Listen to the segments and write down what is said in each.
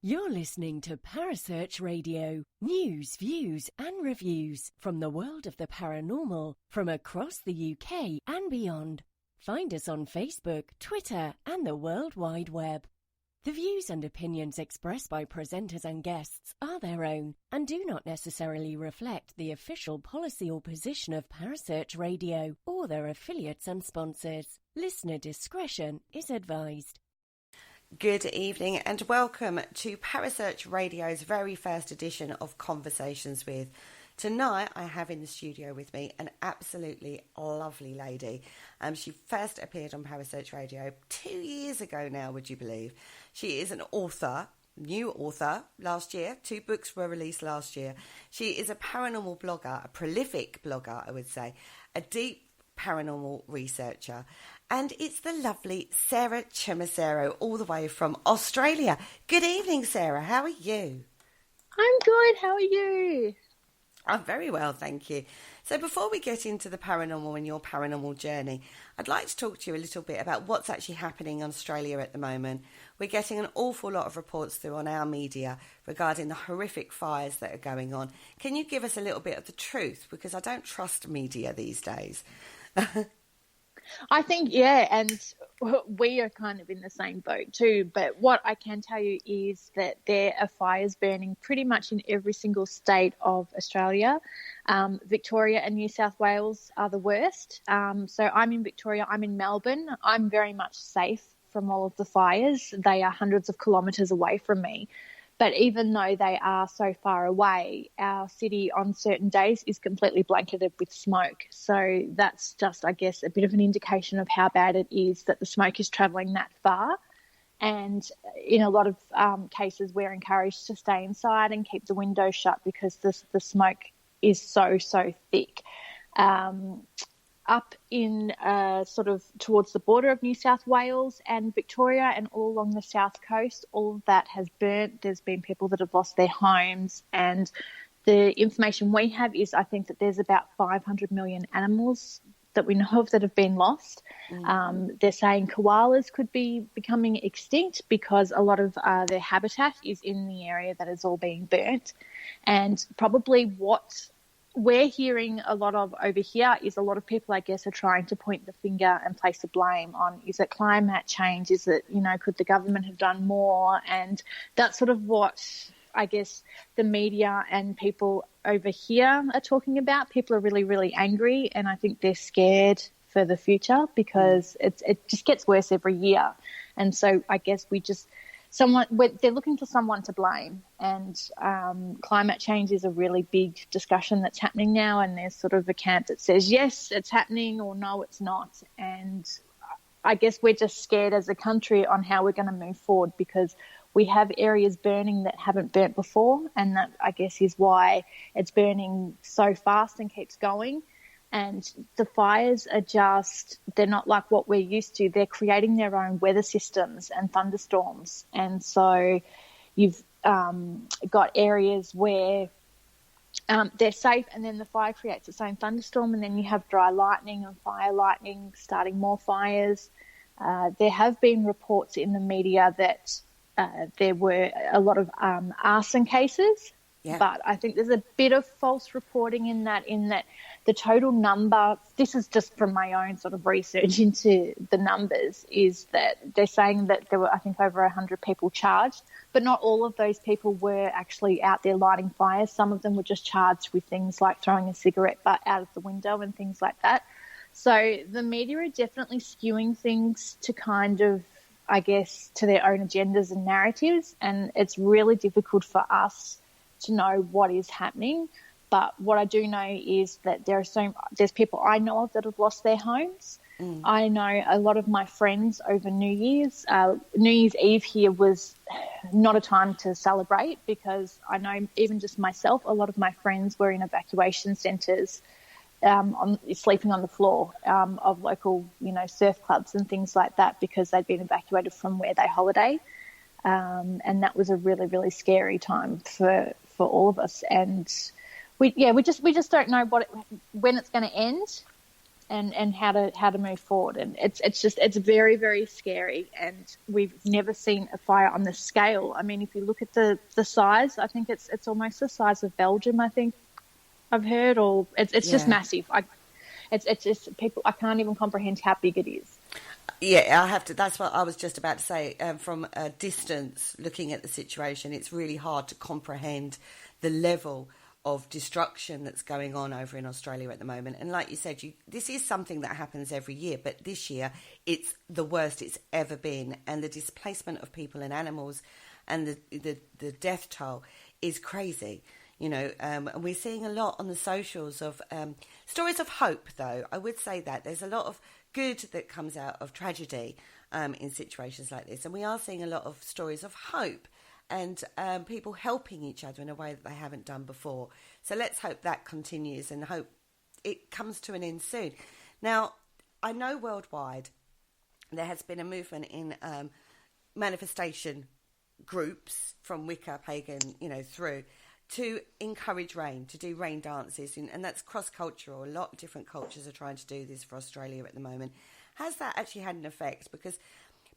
You're listening to Parasearch Radio, news, views and reviews from the world of the paranormal from across the UK and beyond. Find us on Facebook, Twitter and the World Wide Web. The views and opinions expressed by presenters and guests are their own and do not necessarily reflect the official policy or position of Parasearch Radio or their affiliates and sponsors. Listener discretion is advised. Good evening and welcome to Parasearch Radio's very first edition of Conversations With. Tonight I have in the studio with me an absolutely lovely lady. She first appeared on Parasearch Radio 2 years ago now, would you believe? She is an author, new author last year. 2 books were released last year. She is a paranormal blogger, a prolific blogger I would say, a deep paranormal researcher. And it's the lovely Sarah Chumacero, all the way from Australia. Good evening, Sarah. How are you? I'm good. How are you? I'm very well, thank you. So before we get into the paranormal and your paranormal journey, I'd like to talk to you a little bit about what's actually happening in Australia at the moment. We're getting an awful lot of reports through on our media regarding the horrific fires that are going on. Can you give us a little bit of the truth? Because I don't trust media these days. I think, yeah, and we are kind of in the same boat too. But what I can tell you is that there are fires burning pretty much in every single state of Australia. Victoria and New South Wales are the worst. So I'm in Victoria, I'm in Melbourne. I'm very much safe from all of the fires. They are hundreds of kilometres away from me. But even though they are so far away, our city on certain days is completely blanketed with smoke. So that's just, I guess, a bit of an indication of how bad it is that the smoke is travelling that far. And in a lot of cases, we're encouraged to stay inside and keep the windows shut because the smoke is so thick. Up in sort of towards the border of New South Wales and Victoria and all along the south coast, all of that has burnt. There's been people that have lost their homes, and the information we have is I think that there's about 500 million animals that we know of that have been lost. They're saying koalas could be becoming extinct because a lot of their habitat is in the area that is all being burnt. And probably what we're hearing a lot of over here is a lot of people, I guess, are trying to point the finger and place the blame on, is it climate change? Is it, could the government have done more? And that's sort of what I guess the media and people over here are talking about. People are really, really angry, and I think they're scared for the future because it just gets worse every year. And so I guess they're looking for someone to blame, and climate change is a really big discussion that's happening now, and there's sort of a camp that says, yes, it's happening, or no, it's not. And I guess we're just scared as a country on how we're going to move forward because we have areas burning that haven't burnt before, and that, I guess, is why it's burning so fast and keeps going. And the fires are they're not like what we're used to. They're creating their own weather systems and thunderstorms. And so you've got areas where they're safe, and then the fire creates its own thunderstorm, and then you have dry lightning and fire lightning starting more fires. There have been reports in the media that there were a lot of arson cases. Yeah. But I think there's a bit of false reporting in that the total number, this is just from my own sort of research into the numbers, is that they're saying that there were, I think, over 100 people charged, but not all of those people were actually out there lighting fires. Some of them were just charged with things like throwing a cigarette butt out of the window and things like that. So the media are definitely skewing things to kind of, I guess, to their own agendas and narratives, and it's really difficult for us to know what is happening. But what I do know is that there's people I know of that have lost their homes. I know a lot of my friends over New Year's Eve here was not a time to celebrate, because I know even just myself, a lot of my friends were in evacuation centres, sleeping on the floor of local, surf clubs and things like that, because they'd been evacuated from where they holiday. And that was a really, really scary time for all of us. And we just don't know when it's going to end. and how to move forward. And it's very, very scary, and we've never seen a fire on this scale. I mean, if you look at the size, I think it's almost the size of Belgium, I think I've heard, or it's just massive. It's just people, I can't even comprehend how big it is. Yeah, I have to. That's what I was just about to say. From a distance, looking at the situation, it's really hard to comprehend the level of destruction that's going on over in Australia at the moment. And like you said, this is something that happens every year, but this year it's the worst it's ever been. And the displacement of people and animals and the death toll is crazy. You know, and we're seeing a lot on the socials of stories of hope, though. I would say that there's a lot of good that comes out of tragedy in situations like this. And we are seeing a lot of stories of hope and people helping each other in a way that they haven't done before. So let's hope that continues and hope it comes to an end soon. Now, I know worldwide there has been a movement in manifestation groups from Wicca, pagan, through, to encourage rain, to do rain dances, and that's cross-cultural. A lot of different cultures are trying to do this for Australia at the moment. Has that actually had an effect? Because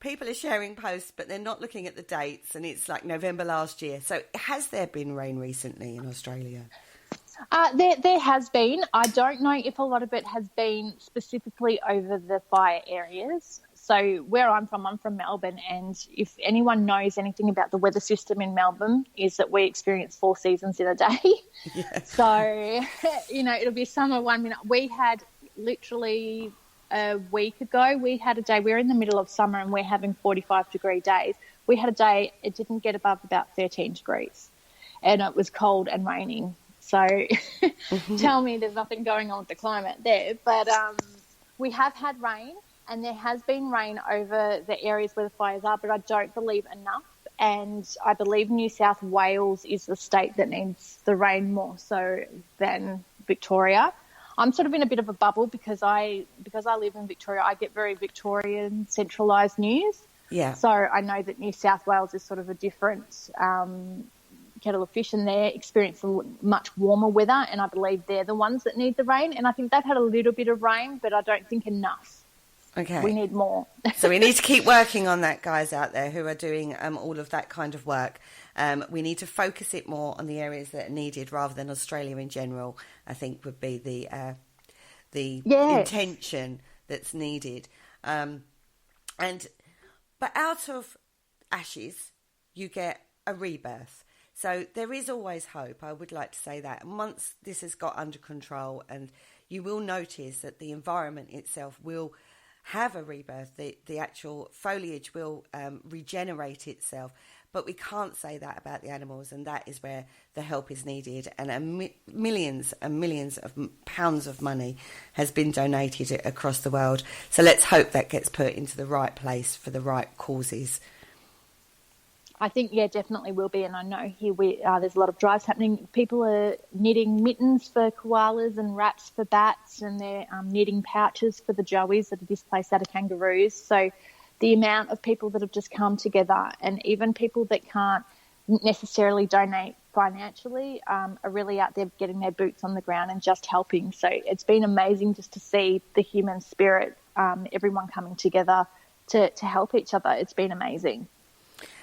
people are sharing posts, but they're not looking at the dates, and it's like November last year. So has there been rain recently in Australia? There has been. I don't know if a lot of it has been specifically over the fire areas. So where I'm from Melbourne, and if anyone knows anything about the weather system in Melbourne, is that we experience 4 seasons in a day. Yeah. So, it'll be summer 1 minute. We had literally a week ago, we had a day, we're in the middle of summer and we're having 45-degree days. We had a day, it didn't get above about 13 degrees, and it was cold and raining. So tell me there's nothing going on with the climate there. But we have had rain. And there has been rain over the areas where the fires are, but I don't believe enough. And I believe New South Wales is the state that needs the rain more so than Victoria. I'm sort of in a bit of a bubble because I live in Victoria. I get very Victorian centralised news. Yeah. So I know that New South Wales is sort of a different kettle of fish, and they experience much warmer weather. And I believe they're the ones that need the rain. And I think they've had a little bit of rain, but I don't think enough. Okay. We need more. So we need to keep working on that, guys out there who are doing all of that kind of work. We need to focus it more on the areas that are needed rather than Australia in general, I think would be the intention that's needed. But out of ashes, you get a rebirth. So there is always hope. I would like to say that. And once this has got under control, and you will notice that the environment itself will have a rebirth, the actual foliage will regenerate itself, but we can't say that about the animals, and that is where the help is needed. And millions and millions of pounds of money has been donated across the world, so let's hope that gets put into the right place for the right causes. I think, definitely will be. And I know here there's a lot of drives happening. People are knitting mittens for koalas and wraps for bats, and they're knitting pouches for the joeys that are displaced out of kangaroos. So the amount of people that have just come together, and even people that can't necessarily donate financially, are really out there getting their boots on the ground and just helping. So it's been amazing just to see the human spirit, everyone coming together to help each other. It's been amazing.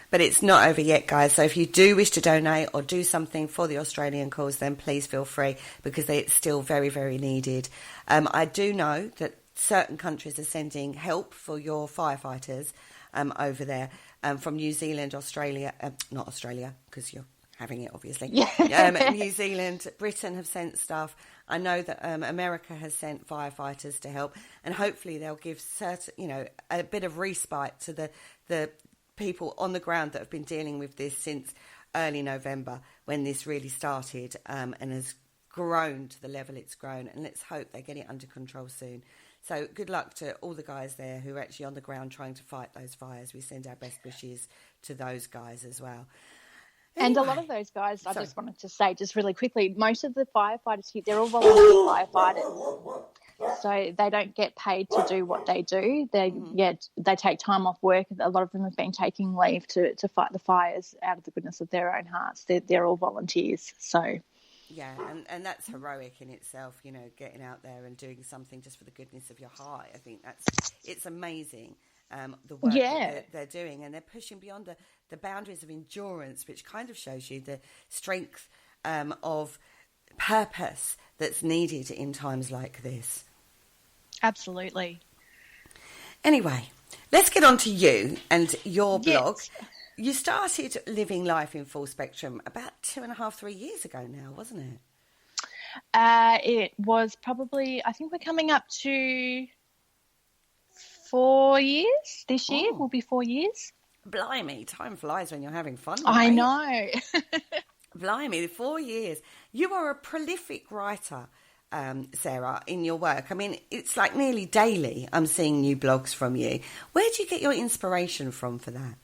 But it's not over yet, guys. So if you do wish to donate or do something for the Australian cause, then please feel free, because it's still very, very needed. I do know that certain countries are sending help for your firefighters over there, from New Zealand, Australia, not Australia, because you're having it, obviously. New Zealand, Britain have sent stuff. I know that America has sent firefighters to help, and hopefully they'll give a bit of respite to the people on the ground that have been dealing with this since early November, when this really started, and has grown to the level it's grown. And let's hope they get it under control soon. So good luck to all the guys there who are actually on the ground trying to fight those fires. We send our best wishes to those guys as well. Anyway, and a lot of those guys, I just wanted to say just really quickly, most of the firefighters here, they're all volunteer firefighters. So they don't get paid to do what they do. They take time off work. A lot of them have been taking leave to fight the fires out of the goodness of their own hearts. They're all volunteers. So Yeah, and that's heroic in itself, you know, getting out there and doing something just for the goodness of your heart. I think it's amazing, the work that they're doing, and they're pushing beyond the boundaries of endurance, which kind of shows you the strength of purpose that's needed in times like this. Absolutely. Anyway, let's get on to you and your blog. Yes. You started living life in full spectrum about 2.5, 3 years ago now, wasn't it? It was probably, I think we're coming up to 4 years. This year will be 4 years. Blimey, time flies when you're having fun. I right? know. Blimey, 4 years. You are a prolific writer, Sarah, in your work. I mean, it's like nearly daily I'm seeing new blogs from you. Where do you get your inspiration from for that?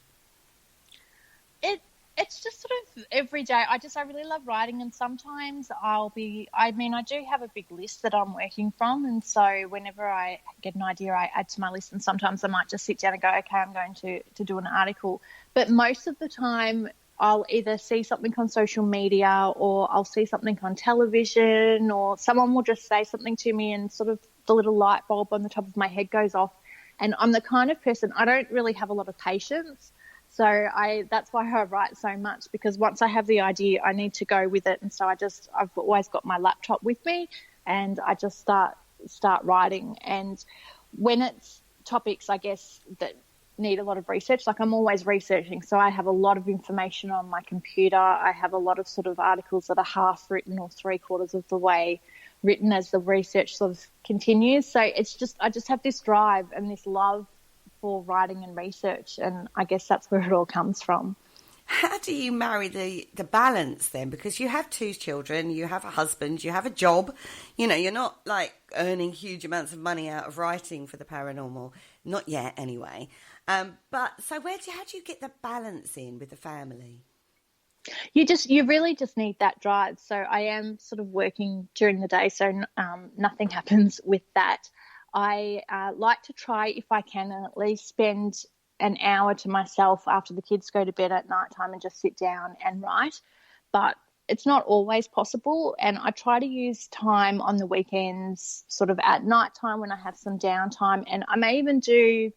It's just sort of every day. I really love writing, and sometimes I do have a big list that I'm working from, and so whenever I get an idea, I add to my list, and sometimes I might just sit down and go, okay, I'm going to do an article. But most of the time I'll either see something on social media, or I'll see something on television, or someone will just say something to me and sort of the little light bulb on the top of my head goes off. And I'm the kind of person, I don't really have a lot of patience. So that's why I write so much, because once I have the idea, I need to go with it. And so I've always got my laptop with me, and I just start writing. And when it's topics, I guess, that need a lot of research, like I'm always researching. So I have a lot of information on my computer. I have a lot of sort of articles that are half written or 3/4 of the way written as the research sort of continues. So I just have this drive and this love for writing and research, and I guess that's where it all comes from. How do you marry the balance then? Because you have 2 children, you have a husband, you have a job, you know, you're not like earning huge amounts of money out of writing for the paranormal, not yet anyway. But so how do you get the balance in with the family? You really just need that drive. So I am sort of working during the day, so nothing happens with that. I like to try, if I can, and at least spend an hour to myself after the kids go to bed at night time and just sit down and write. But it's not always possible, and I try to use time on the weekends sort of at night time when I have some downtime, and I may even do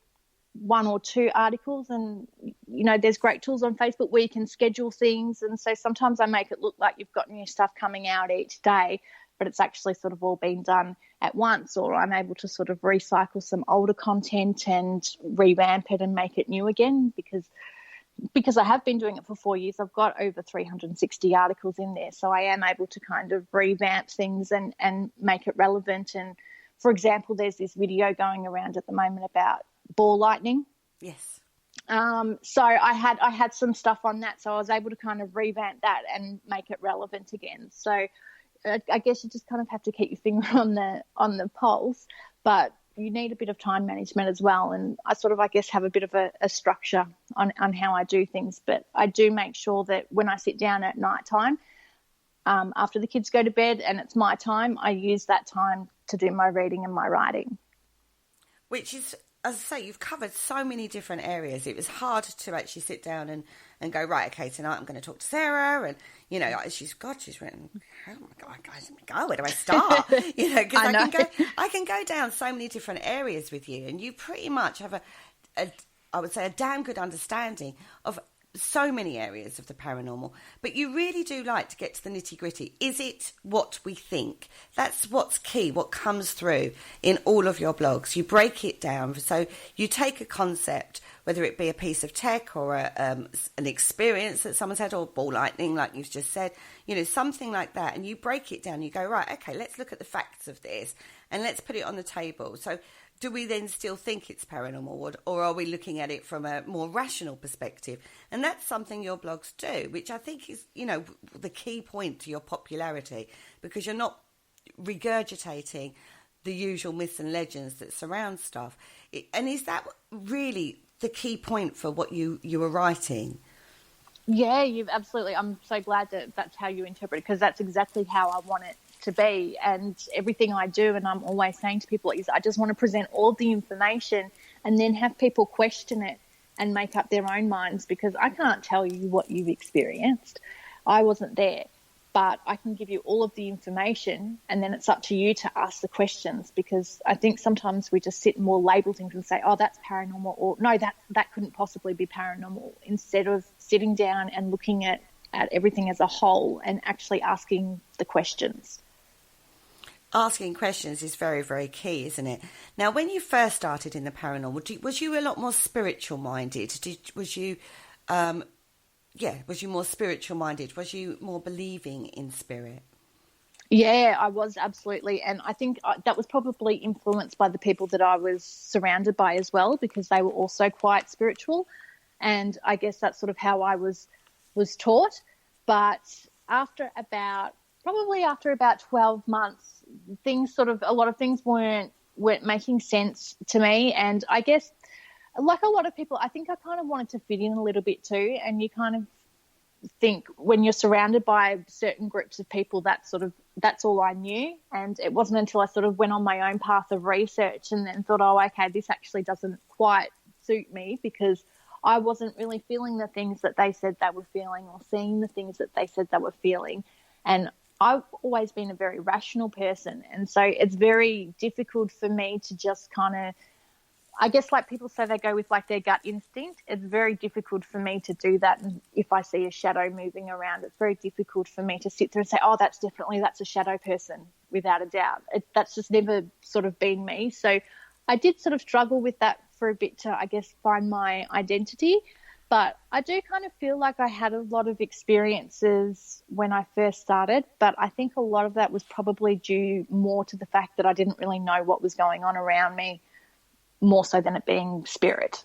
1 or 2 articles. And, you know, there's great tools on Facebook where you can schedule things, and so sometimes I make it look like you've got new stuff coming out each day, but it's actually sort of all been done at once, or I'm able to sort of recycle some older content and revamp it and make it new again, because I have been doing it for 4 years. I've got over 360 articles in there, so I am able to kind of revamp things and make it relevant. And, for example, there's this video going around at the moment about ball lightning. Yes. So I had some stuff on that, so I was able to kind of revamp that and make it relevant again. So I guess you just kind of have to keep your finger on the pulse, but you need a bit of time management as well. And I sort of, I guess, have a bit of a structure on how I do things. But I do make sure that when I sit down at night time, after the kids go to bed and it's my time, I use that time to do my reading and my writing. Which is, as I say, you've covered so many different areas. It was hard to actually sit down and go, right, okay, tonight I'm going to talk to Sarah. And, you know, she's written, oh my God, where do I start? You know, because I can go down so many different areas with you, and you pretty much have I would say, a damn good understanding of so many areas of the paranormal, but you really do like to get to the nitty-gritty. Is it what we think? That's what's key, what comes through in all of your blogs. You break it down. So you take a concept, whether it be a piece of tech or an experience that someone's had, or ball lightning, like you've just said, you know, something like that, and you break it down. You go, right, okay, let's look at the facts of this and let's put it on the table. So do we then still think it's paranormal, or are we looking at it from a more rational perspective? And that's something your blogs do, which I think is, you know, the key point to your popularity, because you're not regurgitating the usual myths and legends that surround stuff. And is that really the key point for what you were writing? Yeah, you've absolutely. I'm so glad that that's how you interpret it, because that's exactly how I want it to be. And everything I do, and I'm always saying to people, is I just want to present all the information and then have people question it and make up their own minds, because I can't tell you what you've experienced. I wasn't there. but I can give you all of the information, and then it's up to you to ask the questions, because I think sometimes we just sit and we'll label things and say, oh, that's paranormal, or no, that couldn't possibly be paranormal, instead of sitting down and looking at everything as a whole and actually asking the questions. Asking questions is very, very key, isn't it? Now, when you first started in the paranormal, was you a lot more spiritual minded? Was you more spiritual minded? Was you more believing in spirit? Yeah, I was, absolutely. And I think that was probably influenced by the people that I was surrounded by as well, because they were also quite spiritual. And I guess that's sort of how I was taught. But after about 12 months, a lot of things weren't making sense to me. And I guess, like a lot of people, I think I kind of wanted to fit in a little bit too. And you kind of think, when you're surrounded by certain groups of people, that's all I knew. And it wasn't until I sort of went on my own path of research and then thought, oh, okay, this actually doesn't quite suit me, because I wasn't really feeling the things that they said they were feeling, or seeing the things that they said they were feeling. And I've always been a very rational person, and so it's very difficult for me to just kind of, I guess, like people say they go with like their gut instinct. It's very difficult for me to do that. And if I see a shadow moving around, it's very difficult for me to sit there and say, oh, that's a shadow person, without a doubt. That's just never sort of been me. So I did sort of struggle with that for a bit to, I guess, find my identity. But I do kind of feel like I had a lot of experiences when I first started, but I think a lot of that was probably due more to the fact that I didn't really know what was going on around me, more so than it being spirit.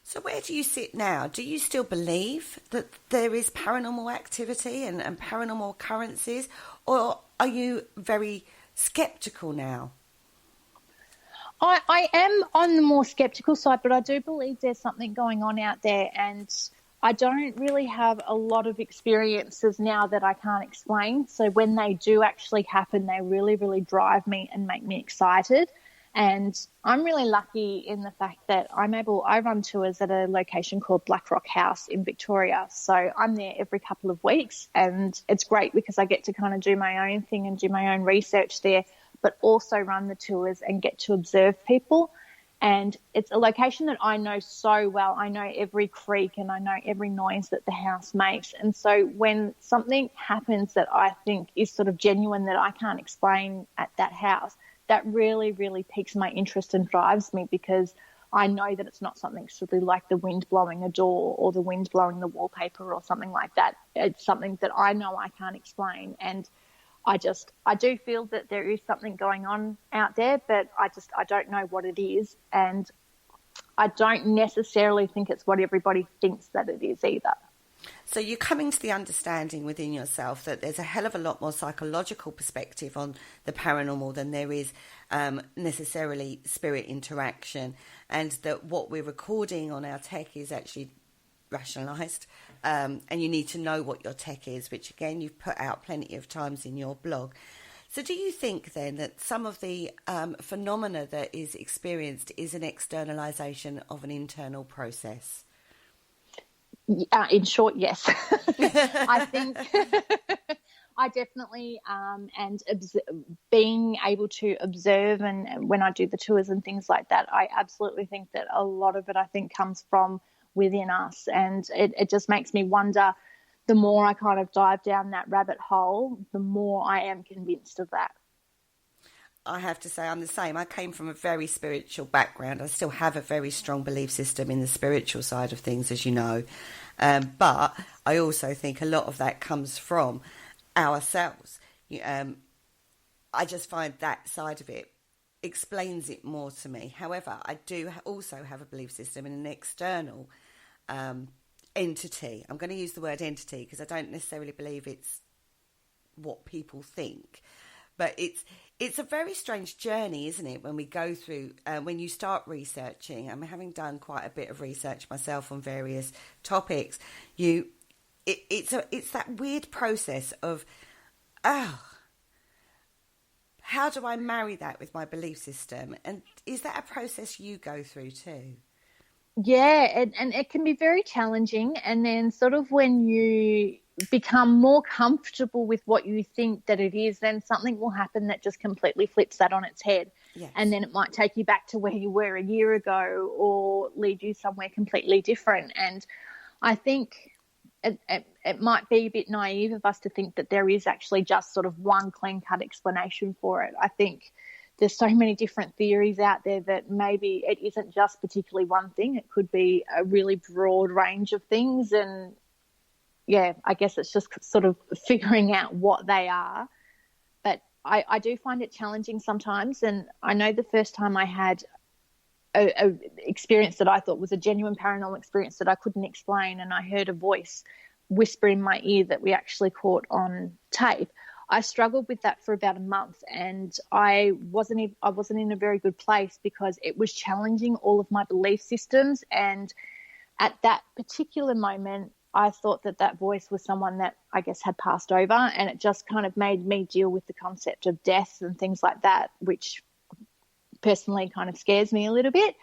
So where do you sit now? Do you still believe that there is paranormal activity and paranormal occurrences, or are you very sceptical now? I am on the more sceptical side, but I do believe there's something going on out there, and I don't really have a lot of experiences now that I can't explain. So when they do actually happen, they really, really drive me and make me excited. And I'm really lucky in the fact that I run tours at a location called Black Rock House in Victoria. So I'm there every couple of weeks, and it's great because I get to kind of do my own thing and do my own research there, but also run the tours and get to observe people. And it's a location that I know so well. I know every creak and I know every noise that the house makes. And so when something happens that I think is sort of genuine that I can't explain at that house, that really, really piques my interest and drives me, because I know that it's not something silly like the wind blowing a door or the wind blowing the wallpaper or something like that. It's something that I know I can't explain. And I do feel that there is something going on out there, but I don't know what it is. And I don't necessarily think it's what everybody thinks that it is either. So you're coming to the understanding within yourself that there's a hell of a lot more psychological perspective on the paranormal than there is necessarily spirit interaction, and that what we're recording on our tech is actually rationalised, and you need to know what your tech is, which again you've put out plenty of times in your blog. So do you think then that some of the phenomena that is experienced is an externalisation of an internal process? In short, yes. I think I definitely, being able to observe, and when I do the tours and things like that, I absolutely think that a lot of it, I think, comes from within us. And it just makes me wonder, the more I kind of dive down that rabbit hole, the more I am convinced of that. I have to say I'm the same. I came from a very spiritual background. I still have a very strong belief system in the spiritual side of things, as you know. But I also think a lot of that comes from ourselves. I just find that side of it explains it more to me. However, I do also have a belief system in an external entity. I'm going to use the word entity because I don't necessarily believe it's what people think. But it's a very strange journey, isn't it, when we go through, when you start researching. I'm having done quite a bit of research myself on various topics. It's that weird process of, how do I marry that with my belief system? And is that a process you go through too? Yeah, and it can be very challenging. And then sort of when you become more comfortable with what you think that it is, then something will happen that just completely flips that on its head. Yes. And then it might take you back to where you were a year ago or lead you somewhere completely different. And I think it might be a bit naive of us to think that there is actually just sort of one clean-cut explanation for it. I think there's so many different theories out there that maybe it isn't just particularly one thing. It could be a really broad range of things. And, yeah, I guess it's just sort of figuring out what they are. But I do find it challenging sometimes. And I know the first time I had a experience that I thought was a genuine paranormal experience that I couldn't explain, and I heard a voice whisper in my ear that we actually caught on tape. I struggled with that for about a month, and I wasn't in a very good place because it was challenging all of my belief systems. And at that particular moment, I thought that voice was someone that I guess had passed over, and it just kind of made me deal with the concept of death and things like that, which personally kind of scares me a little bit.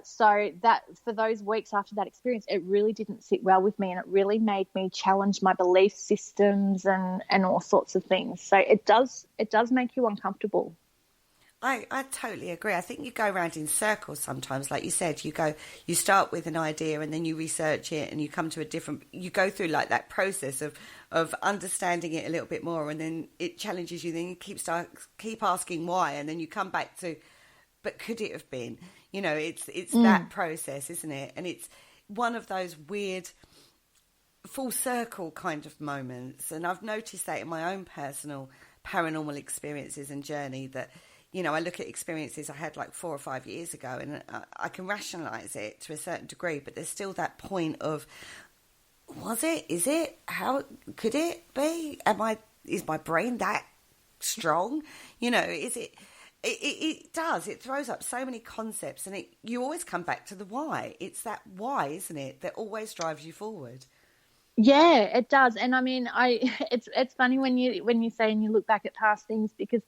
So that for those weeks after that experience, it really didn't sit well with me, and it really made me challenge my belief systems and all sorts of things. So it does make you uncomfortable. I totally agree. I think you go around in circles sometimes. Like you said, you start with an idea and then you research it and you come to you go through like that process of understanding it a little bit more, and then it challenges you. Then you keep asking why, and then you come back to, but could it have been? You know, it's that process, isn't it? And it's one of those weird full circle kind of moments. And I've noticed that in my own personal paranormal experiences and journey that, you know, I look at experiences I had like 4 or 5 years ago, and I can rationalise it to a certain degree, but there's still that point of, was it? Is it? How could it be? Is my brain that strong? You know, is it? It does. It throws up so many concepts, and you always come back to the why. It's that why, isn't it, that always drives you forward. Yeah, it does. And I mean, it's funny when you say and you look back at past things, because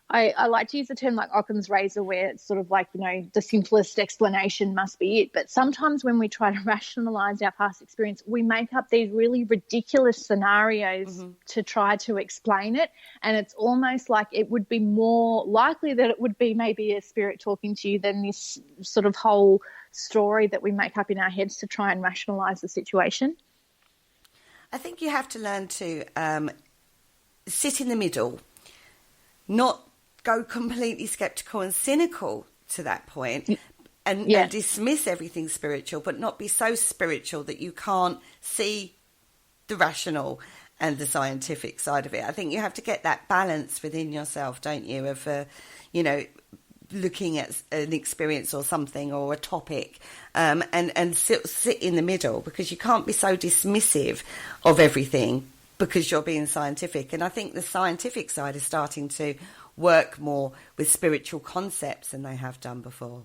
I like to use the term like Occam's razor, where it's sort of like, you know, the simplest explanation must be it. But sometimes when we try to rationalise our past experience, we make up these really ridiculous scenarios to try to explain it. And it's almost like it would be more likely that it would be maybe a spirit talking to you than this sort of whole story that we make up in our heads to try and rationalise the situation. I think you have to learn to sit in the middle, not go completely skeptical and cynical to that point, and dismiss everything spiritual, but not be so spiritual that you can't see the rational and the scientific side of it. I think you have to get that balance within yourself, don't you, of, you know, looking at an experience or something or a topic, and sit in the middle, because you can't be so dismissive of everything because you're being scientific. And I think the scientific side is starting to work more with spiritual concepts than they have done before.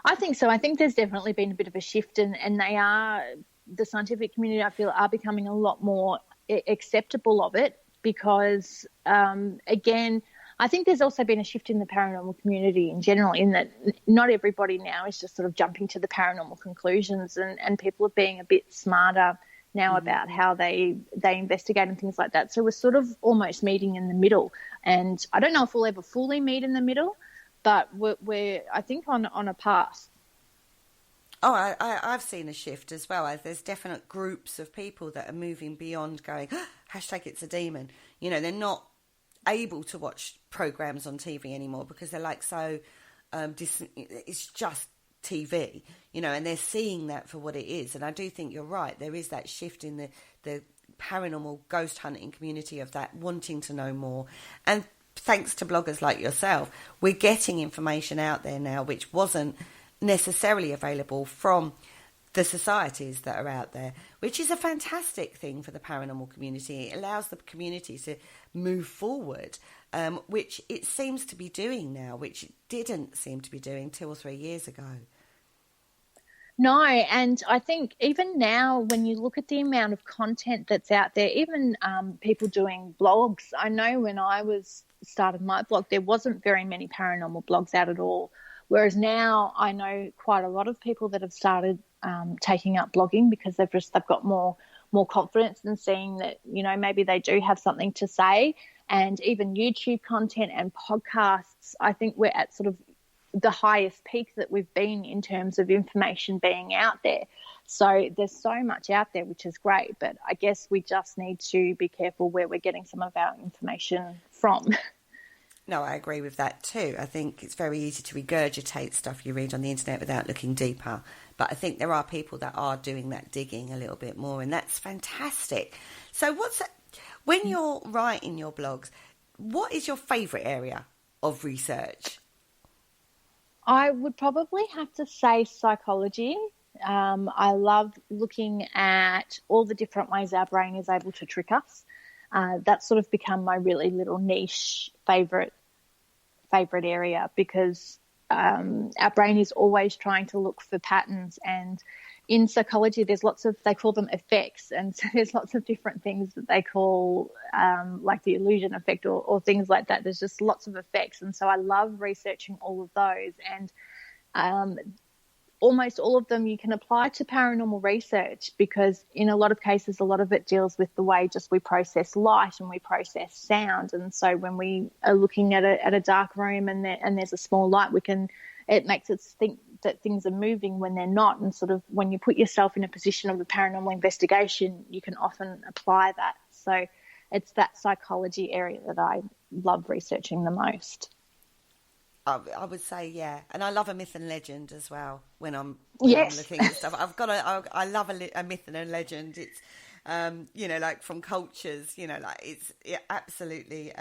I think so. I think there's definitely been a bit of a shift, and the scientific community, I feel, are becoming a lot more acceptable of it, because, again, I think there's also been a shift in the paranormal community in general, in that not everybody now is just sort of jumping to the paranormal conclusions, and people are being a bit smarter now about how they investigate and things like that. So we're sort of almost meeting in the middle. And I don't know if we'll ever fully meet in the middle, but we're I think, on a path. Oh, I've seen a shift as well. There's definite groups of people that are moving beyond going, hashtag it's a demon. You know, they're not able to watch programs on TV anymore because they're like so, it's just TV, you know, and they're seeing that for what it is. And I do think you're right. There is that shift in the paranormal ghost hunting community of that wanting to know more. And thanks to bloggers like yourself, we're getting information out there now which wasn't necessarily available from the societies that are out there, which is a fantastic thing for the paranormal community. It allows the community to move forward, which it seems to be doing now, which it didn't seem to be doing 2 or 3 years ago. No, and I think even now when you look at the amount of content that's out there, even people doing blogs, I know when I started my blog, there wasn't very many paranormal blogs out at all. Whereas now I know quite a lot of people that have started taking up blogging because they've got more confidence in seeing that, you know, maybe they do have something to say. And even YouTube content and podcasts, I think we're at sort of the highest peak that we've been in terms of information being out there. So there's so much out there, which is great, but I guess we just need to be careful where we're getting some of our information from. No, I agree with that too. I think it's very easy to regurgitate stuff you read on the internet without looking deeper. But I think there are people that are doing that digging a little bit more, and that's fantastic. So when you're writing your blogs, what is your favourite area of research? I would probably have to say psychology. I love looking at all the different ways our brain is able to trick us. That's sort of become my really little niche favourite area, because our brain is always trying to look for patterns, and in psychology there's lots of, they call them effects, and so there's lots of different things that they call like the illusion effect or things like that. There's just lots of effects, and so I love researching all of those, and almost all of them you can apply to paranormal research, because in a lot of cases a lot of it deals with the way just we process light and we process sound. And so when we are looking at a dark room and there's a small light, it makes us think that things are moving when they're not. And sort of when you put yourself in a position of a paranormal investigation, you can often apply that. So it's that psychology area that I love researching the most. I would say, yeah. And I love a myth and legend as well when I'm looking at stuff. I love a myth and a legend. It's, you know, like from cultures, you know, like absolutely,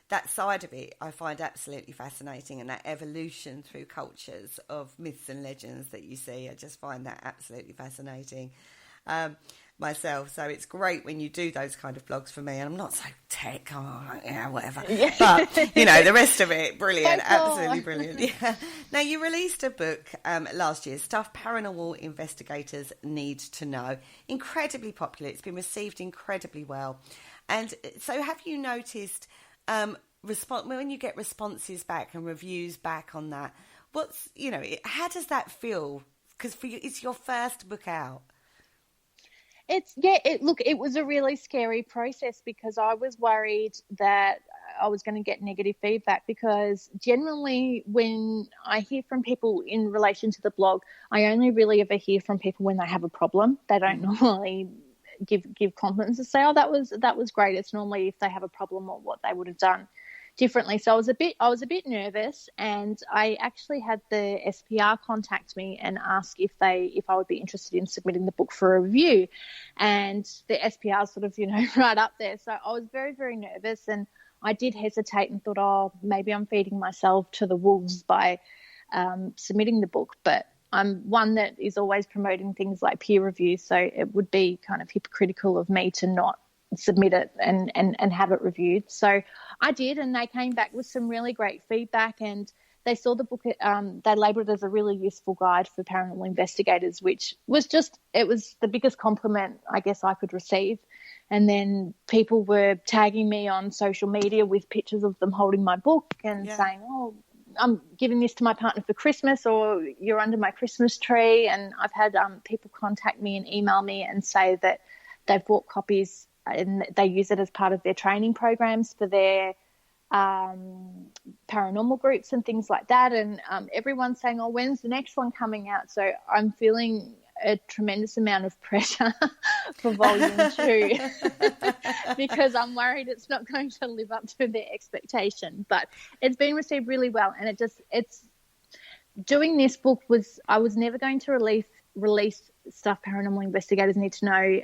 that side of it I find absolutely fascinating, and that evolution through cultures of myths and legends that you see, I just find that absolutely fascinating. Myself, so it's great when you do those kind of blogs for me, and I'm not so tech, whatever, but you know, the rest of it, brilliant, absolutely brilliant. Yeah. Now, you released a book last year, Stuff Paranormal Investigators Need to Know. Incredibly popular. It's been received incredibly well. And so have you noticed when you get responses back and reviews back on that, how does that feel? Because for you, it's your first book out. It was a really scary process, because I was worried that I was going to get negative feedback, because generally when I hear from people in relation to the blog, I only really ever hear from people when they have a problem. They don't normally give compliments and say, oh, that was great. It's normally if they have a problem or what they would have done differently. So I was a bit nervous, and I actually had the SPR contact me and ask if I would be interested in submitting the book for a review, and the SPR sort of, you know, right up there. So I was very, very nervous, and I did hesitate and thought, oh, maybe I'm feeding myself to the wolves by submitting the book. But I'm one that is always promoting things like peer review, so it would be kind of hypocritical of me to not submit it and have it reviewed. So I did, and they came back with some really great feedback, and they saw the book, they labelled it as a really useful guide for paranormal investigators, which was it was the biggest compliment I guess I could receive. And then people were tagging me on social media with pictures of them holding my book and saying, oh, I'm giving this to my partner for Christmas, or you're under my Christmas tree. And I've had people contact me and email me and say that they've bought copies and they use it as part of their training programs for their paranormal groups and things like that. And everyone's saying, oh, when's the next one coming out? So I'm feeling a tremendous amount of pressure for volume 2 because I'm worried it's not going to live up to their expectation. But it's been received really well, and it's doing this book I was never going to release Stuff Paranormal Investigators Need to Know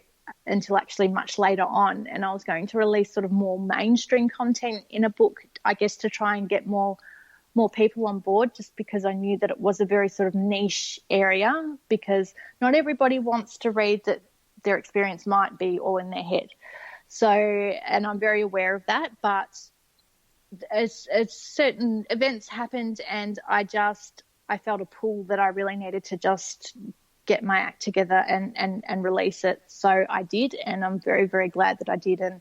until actually much later on, and I was going to release sort of more mainstream content in a book, I guess, to try and get more people on board, just because I knew that it was a very sort of niche area, because not everybody wants to read that their experience might be all in their head. So, and I'm very aware of that, but as certain events happened, and I felt a pull that I really needed to just get my act together and release it. So I did, and I'm very, very glad that I did, and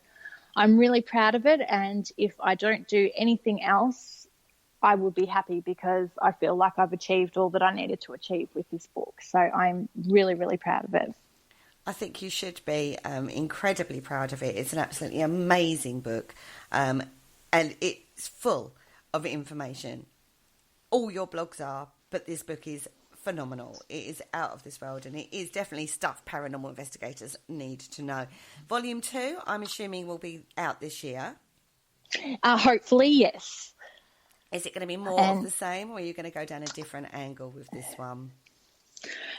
I'm really proud of it. And if I don't do anything else, I would be happy because I feel like I've achieved all that I needed to achieve with this book. So I'm really, really proud of it. I think you should be incredibly proud of it. It's an absolutely amazing book, and it's full of information. All your blogs are, but this book is phenomenal. It is out of this world, and it is definitely stuff paranormal investigators need to know. Volume 2, I'm assuming, will be out this year. Hopefully, yes. Is it going to be more of the same, or are you going to go down a different angle with this one?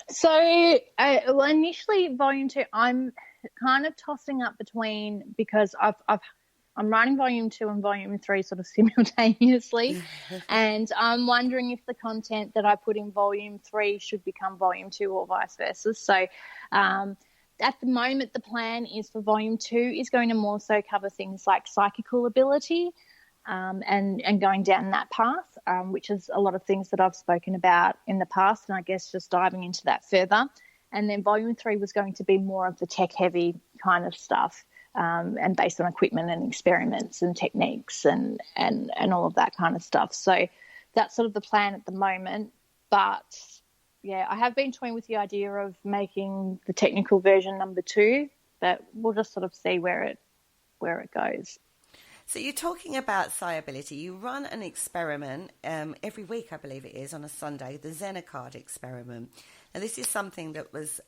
So, well, initially, Volume 2, I'm kind of tossing up between, because I'm writing Volume 2 and Volume 3 sort of simultaneously, and I'm wondering if the content that I put in Volume 3 should become Volume 2 or vice versa. So, at the moment, the plan is for Volume 2 is going to more so cover things like psychical ability, and going down that path, which is a lot of things that I've spoken about in the past, and I guess just diving into that further. And then Volume 3 was going to be more of the tech-heavy kind of stuff, and based on equipment and experiments and techniques and all of that kind of stuff. So that's sort of the plan at the moment. But, yeah, I have been toying with the idea of making the technical version number 2, but we'll just sort of see where it goes. So you're talking about psi-ability. You run an experiment every week, I believe it is, on a Sunday, the Zenocard experiment. Now, this is something that was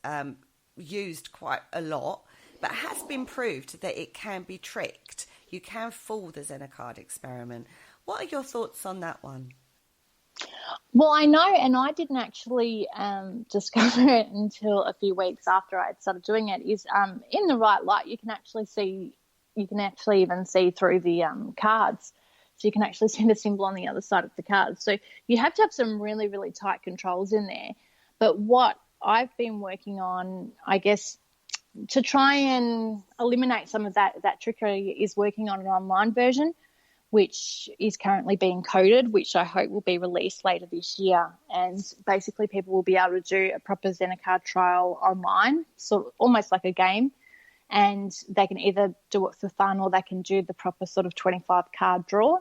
used quite a lot, but has been proved that it can be tricked. You can fool the Zenocard experiment. What are your thoughts on that one? Well, I know, and I didn't actually discover it until a few weeks after I had started doing it, is in the right light, you can actually even see through the cards. So you can actually see the symbol on the other side of the cards. So you have to have some really, really tight controls in there. But what I've been working on, I guess, to try and eliminate some of that trickery is working on an online version, which is currently being coded, which I hope will be released later this year. And basically people will be able to do a proper Zenocard trial online, so almost like a game. And they can either do it for fun or they can do the proper sort of 25 card draw,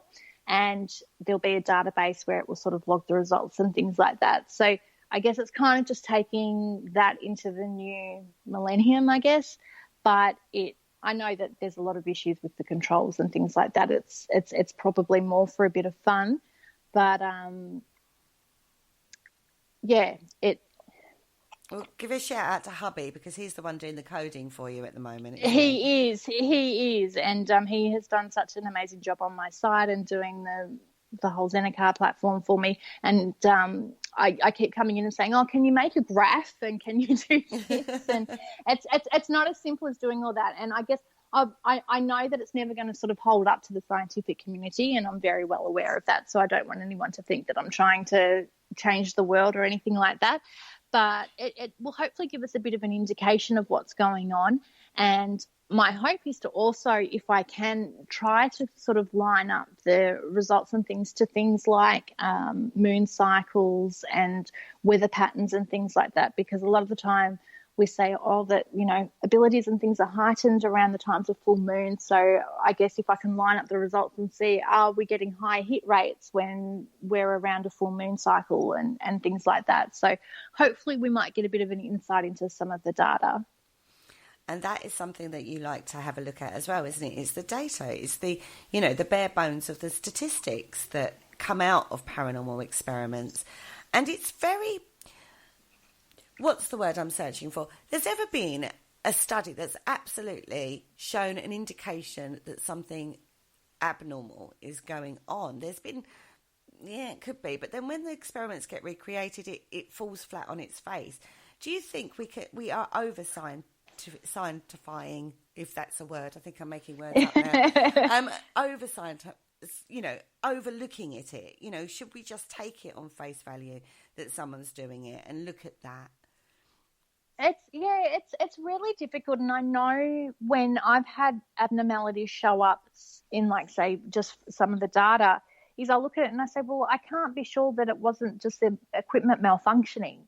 and there'll be a database where it will sort of log the results and things like that. So I guess it's kind of just taking that into the new millennium, I guess. But I know that there's a lot of issues with the controls and things like that. It's probably more for a bit of fun, but Well, give a shout out to hubby, because he's the one doing the coding for you at the moment. He is, and he has done such an amazing job on my site and doing the whole Zenocard platform for me. And I keep coming in and saying, "Oh, can you make a graph and can you do this?" And it's not as simple as doing all that. And I guess I know that it's never going to sort of hold up to the scientific community, and I'm very well aware of that. So I don't want anyone to think that I'm trying to change the world or anything like that. But it will hopefully give us a bit of an indication of what's going on. And my hope is to also, if I can, try to sort of line up the results and things to things like moon cycles and weather patterns and things like that, because a lot of the time we say, that, abilities and things are heightened around the times of full moon. So I guess if I can line up the results and see, are we getting high hit rates when we're around a full moon cycle and things like that. So hopefully we might get a bit of an insight into some of the data. And that is something that you like to have a look at as well, isn't it? It's the data. It's the bare bones of the statistics that come out of paranormal experiments. And it's very... What's the word I'm searching for? There's ever been a study that's absolutely shown an indication that something abnormal is going on. There's been, it could be, but then when the experiments get recreated, it falls flat on its face. Do you think we are over scientifying, if that's a word? I think I'm making words up now. Over overlooking at it. Should we just take it on face value that someone's doing it and look at that? It's really difficult, and I know when I've had abnormalities show up in, like, say, just some of the data, is I look at it and I say, well, I can't be sure that it wasn't just the equipment malfunctioning,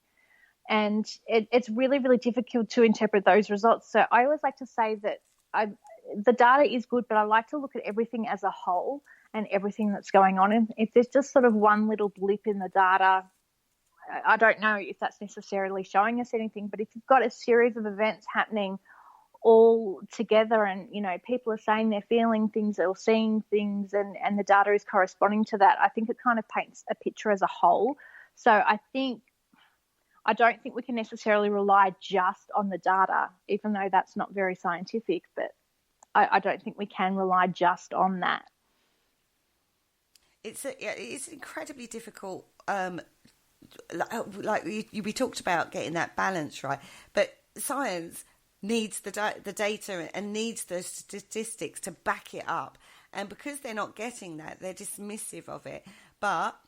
and it's really, really difficult to interpret those results. So I always like to say that the data is good, but I like to look at everything as a whole and everything that's going on. And if there's just sort of one little blip in the data, I don't know if that's necessarily showing us anything, but if you've got a series of events happening all together and, you know, people are saying they're feeling things or seeing things and the data is corresponding to that, I think it kind of paints a picture as a whole. So I don't think we can necessarily rely just on the data, even though that's not very scientific, but I don't think we can rely just on that. It's incredibly difficult. We talked about getting that balance right, but science needs the data and needs the statistics to back it up. And because they're not getting that, they're dismissive of it. But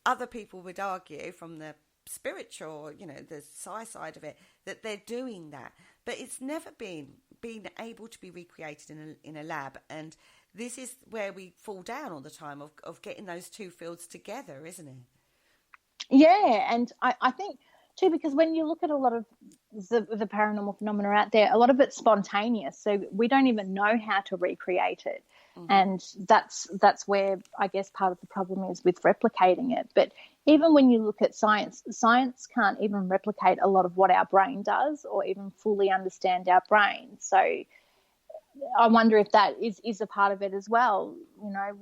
other people would argue from the spiritual, you know, the psi side of it, that they're doing that. But it's never been able to be recreated in a lab. And this is where we fall down all the time of getting those two fields together, isn't it? Yeah, and I think too, because when you look at a lot of the paranormal phenomena out there, a lot of it's spontaneous, so we don't even know how to recreate it. Mm-hmm. And that's where I guess part of the problem is with replicating it. But even when you look at science can't even replicate a lot of what our brain does or even fully understand our brain. So I wonder if that is a part of it as well. You know,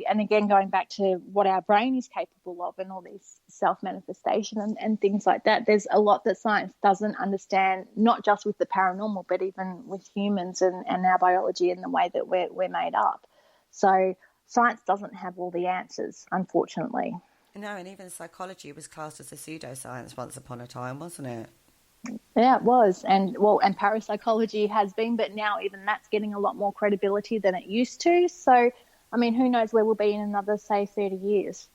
and again, going back to what our brain is capable of and all these self-manifestation and things like that, there's a lot that science doesn't understand, not just with the paranormal, but even with humans and our biology and the way that we're made up. So science doesn't have all the answers, unfortunately. No, and even psychology was classed as a pseudoscience once upon a time, wasn't it? Yeah, it was. And parapsychology has been, but now even that's getting a lot more credibility than it used to. So, I mean, who knows where we'll be in another, say, 30 years.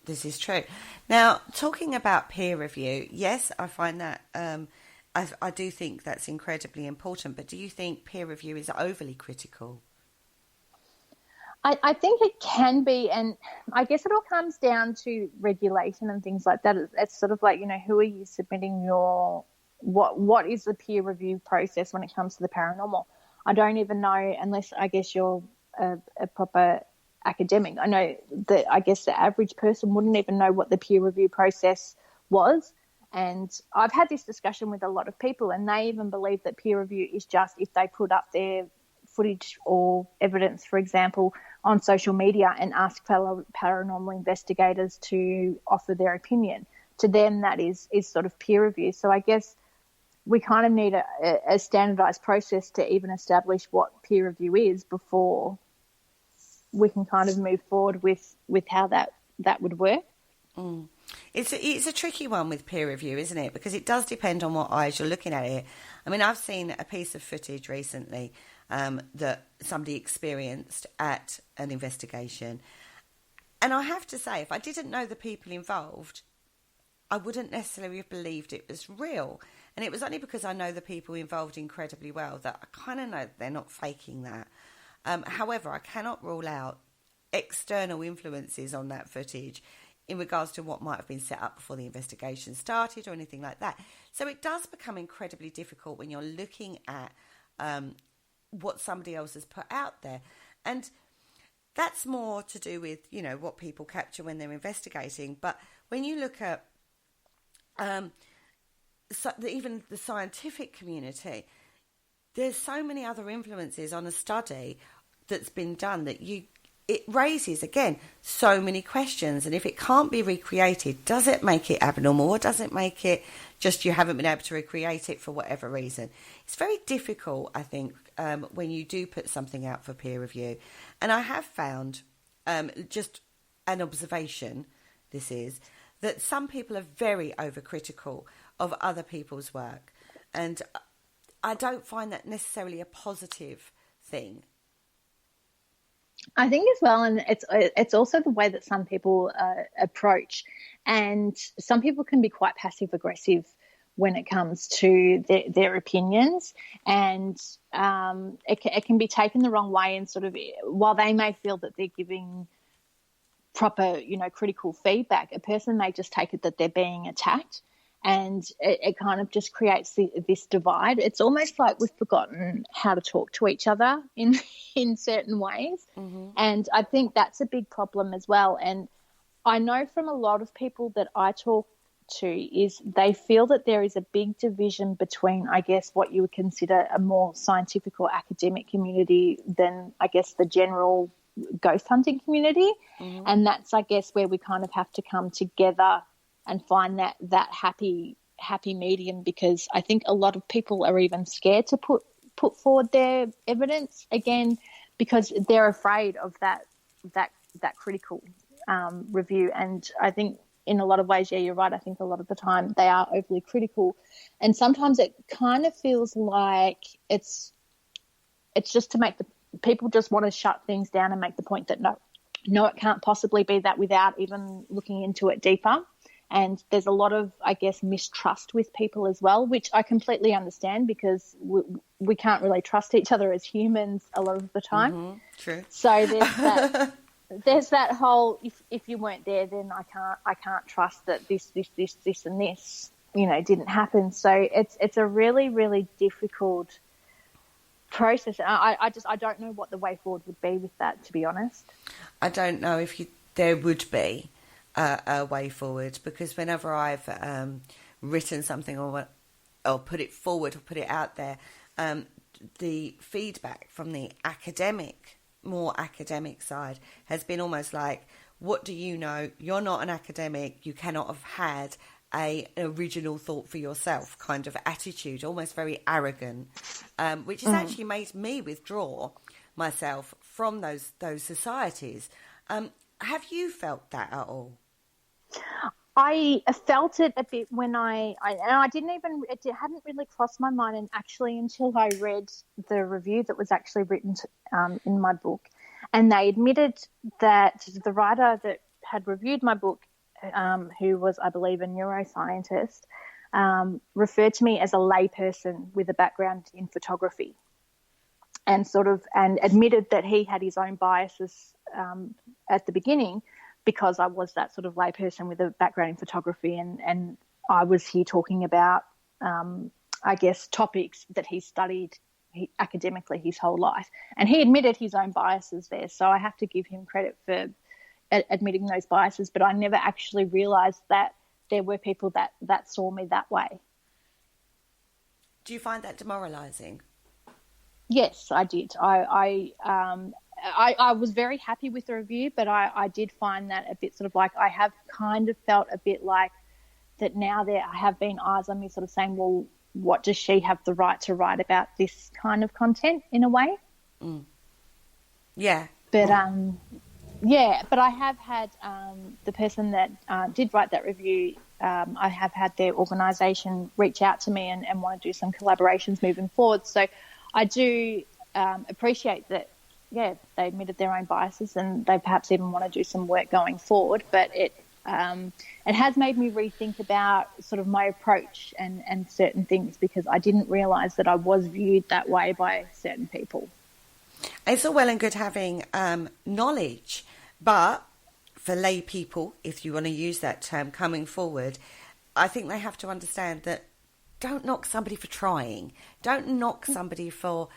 This is true. Now, talking about peer review, yes, I find that, I do think that's incredibly important, but do you think peer review is overly critical? I think it can be, and I guess it all comes down to regulation and things like that. It's sort of like, you know, who are you submitting what is the peer review process when it comes to the paranormal? I don't even know, unless I guess you're a proper academic. I know that I guess the average person wouldn't even know what the peer review process was. And I've had this discussion with a lot of people, and they even believe that peer review is just if they put up their footage or evidence, for example, on social media and ask fellow paranormal investigators to offer their opinion. To them, that is sort of peer review. So I guess we kind of need a standardised process to even establish what peer review is before we can kind of move forward with how that would work. Mm. It's a tricky one with peer review, isn't it? Because it does depend on what eyes you're looking at it. I mean, I've seen a piece of footage recently that somebody experienced at an investigation. And I have to say, if I didn't know the people involved, I wouldn't necessarily have believed it was real. And it was only because I know the people involved incredibly well that I kind of know they're not faking that. However, I cannot rule out external influences on that footage in regards to what might have been set up before the investigation started or anything like that. So it does become incredibly difficult when you're looking at what somebody else has put out there. And that's more to do with, you know, what people capture when they're investigating. But when you look at even the scientific community, there's so many other influences on a study that's been done that it raises, again, so many questions. And if it can't be recreated, does it make it abnormal, or does it make it just you haven't been able to recreate it for whatever reason? It's very difficult, I think, when you do put something out for peer review. And I have found, just an observation, this is, that some people are very overcritical of other people's work. And I don't find that necessarily a positive thing. I think as well, and it's also the way that some people approach, and some people can be quite passive aggressive when it comes to their opinions, and it can be taken the wrong way. And sort of, while they may feel that they're giving proper, you know, critical feedback, a person may just take it that they're being attacked. And it kind of just creates this divide. It's almost like we've forgotten how to talk to each other in certain ways. Mm-hmm. And I think that's a big problem as well. And I know from a lot of people that I talk to is they feel that there is a big division between, I guess, what you would consider a more scientific or academic community than, I guess, the general ghost hunting community. Mm-hmm. And that's, I guess, where we kind of have to come together and find that happy medium, because I think a lot of people are even scared to put forward their evidence again because they're afraid of that critical review. And I think in a lot of ways, yeah, you're right. I think a lot of the time they are overly critical, and sometimes it kind of feels like it's just to make the people just want to shut things down and make the point that no, it can't possibly be that without even looking into it deeper. And there's a lot of, I guess, mistrust with people as well, which I completely understand because we can't really trust each other as humans a lot of the time. Mm-hmm. True. So there's that whole if you weren't there, then I can't trust that this and this, didn't happen. So it's a really, really difficult process. I don't know what the way forward would be with that, to be honest. I don't know if there would be a way forward, because whenever I've written something or put it forward or put it out there, the feedback from the more academic side has been almost like, what do you know? You're not an academic. You cannot have had an original thought for yourself kind of attitude, almost very arrogant, which has actually made me withdraw myself from those societies. Have you felt that at all? I felt it a bit when I didn't even, it hadn't really crossed my mind, and actually until I read the review that was actually written in my book, and they admitted that the writer that had reviewed my book, who was, I believe, a neuroscientist, referred to me as a layperson with a background in photography, and admitted that he had his own biases at the beginning, because I was that sort of layperson with a background in photography, and I was here talking about, I guess, topics that he studied academically his whole life. And he admitted his own biases there, so I have to give him credit for admitting those biases, but I never actually realised that there were people that saw me that way. Do you find that demoralising? Yes, I did. I was very happy with the review, but I did find that a bit sort of like, I have kind of felt a bit like that now there have been eyes on me sort of saying, well, what does she have the right to write about this kind of content in a way? Mm. Yeah. But, but I have had the person that did write that review, I have had their organisation reach out to me and want to do some collaborations moving forward. So I do appreciate that. Yeah, they admitted their own biases, and they perhaps even want to do some work going forward. But it has made me rethink about sort of my approach and certain things, because I didn't realise that I was viewed that way by certain people. It's all well and good having knowledge, but for lay people, if you want to use that term coming forward, I think they have to understand that don't knock somebody for trying. Don't knock somebody for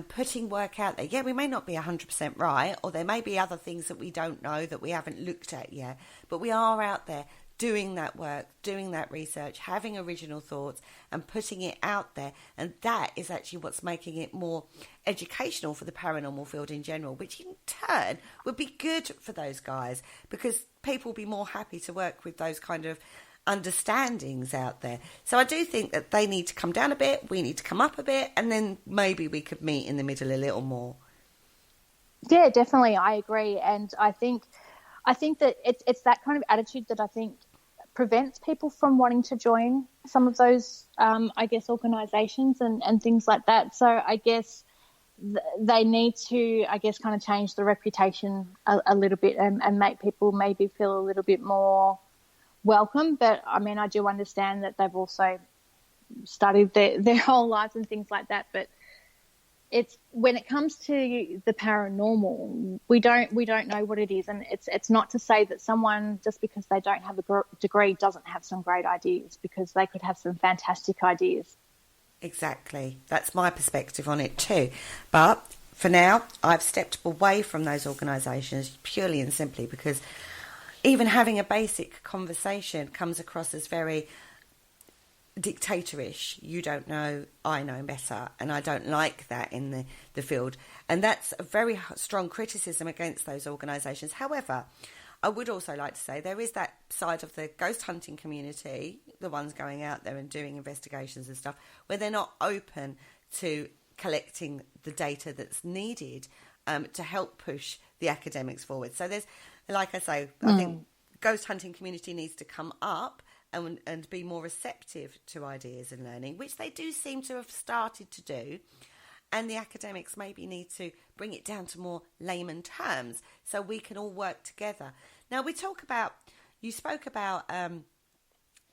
putting work out there. Yeah, we may not be 100% right, or there may be other things that we don't know that we haven't looked at yet, but we are out there doing that work, doing that research, having original thoughts and putting it out there. And that is actually what's making it more educational for the paranormal field in general, which in turn would be good for those guys, because people will be more happy to work with those kind of understandings out there. So I do think that they need to come down a bit, we need to come up a bit, and then maybe we could meet in the middle a little more. Yeah, definitely, I agree. And I think that it's that kind of attitude that I think prevents people from wanting to join some of those I guess organisations and things like that. So I guess they need to, I guess, kind of change the reputation a little bit and make people maybe feel a little bit more welcome. But I mean, I do understand that they've also studied their whole lives and things like that, but it's when it comes to the paranormal, we don't know what it is, and it's not to say that someone, just because they don't have a degree, doesn't have some great ideas, because they could have some fantastic ideas. Exactly. That's my perspective on it too. But for now, I've stepped away from those organisations purely and simply because even having a basic conversation comes across as very dictatorish. You don't know, I know better, and I don't like that in the field. And that's a very strong criticism against those organisations. However, I would also like to say there is that side of the ghost hunting community, the ones going out there and doing investigations and stuff, where they're not open to collecting the data that's needed to help push the academics forward. So there's, like I say, I think ghost hunting community needs to come up and be more receptive to ideas and learning, which they do seem to have started to do. And the academics maybe need to bring it down to more layman terms so we can all work together. Now, you spoke about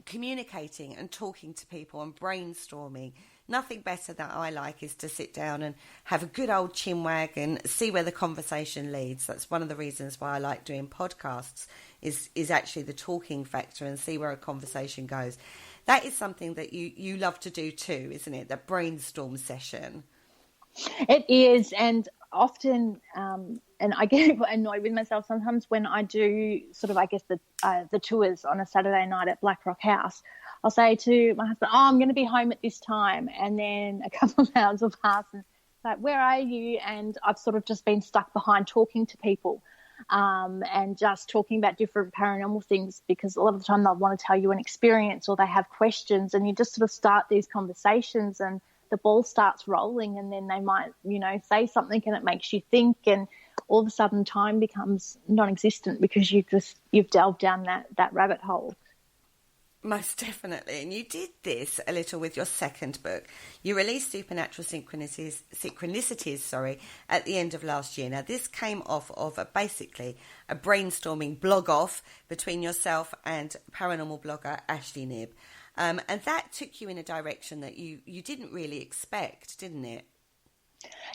communicating and talking to people and brainstorming. Nothing better that I like is to sit down and have a good old chinwag and see where the conversation leads. That's one of the reasons why I like doing podcasts, is actually the talking factor and see where a conversation goes. That is something that you love to do too, isn't it? That brainstorm session. It is, and often, and I get annoyed with myself sometimes when I do sort of, I guess, the tours on a Saturday night at Black Rock House. I'll say to my husband, I'm going to be home at this time, and then a couple of hours will pass and it's like, where are you? And I've sort of just been stuck behind talking to people and just talking about different paranormal things, because a lot of the time they'll want to tell you an experience or they have questions, and you just sort of start these conversations and the ball starts rolling, and then they might, say something and it makes you think, and all of a sudden time becomes non-existent because you've delved down that rabbit hole. Most definitely. And you did this a little with your second book. You released Supernatural Synchronicities, at the end of last year. Now, this came off of basically a brainstorming blog-off between yourself and paranormal blogger Ashley Knibb. And that took you in a direction that you didn't really expect, didn't it?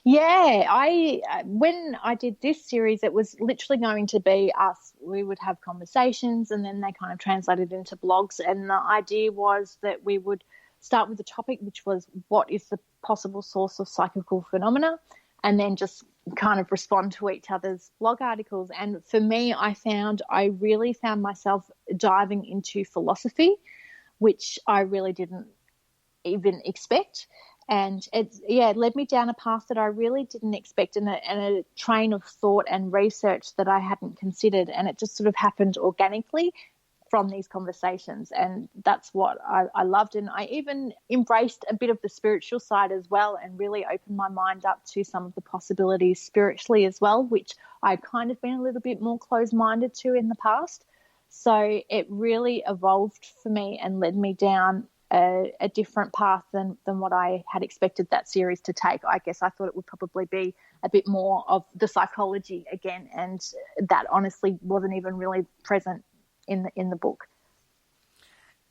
Yeah, when I did this series, it was literally going to be us. We would have conversations, and then they kind of translated into blogs. And the idea was that we would start with the topic, which was what is the possible source of psychical phenomena, and then just kind of respond to each other's blog articles. And for me, I really found myself diving into philosophy, which I really didn't even expect. And it led me down a path that I really didn't expect, and a train of thought and research that I hadn't considered. And it just sort of happened organically from these conversations. And that's what I loved. And I even embraced a bit of the spiritual side as well, and really opened my mind up to some of the possibilities spiritually as well, which I'd kind of been a little bit more closed-minded to in the past. So it really evolved for me and led me down a different path than what I had expected that series to take. I guess I thought it would probably be a bit more of the psychology again, and that honestly wasn't even really present in the book.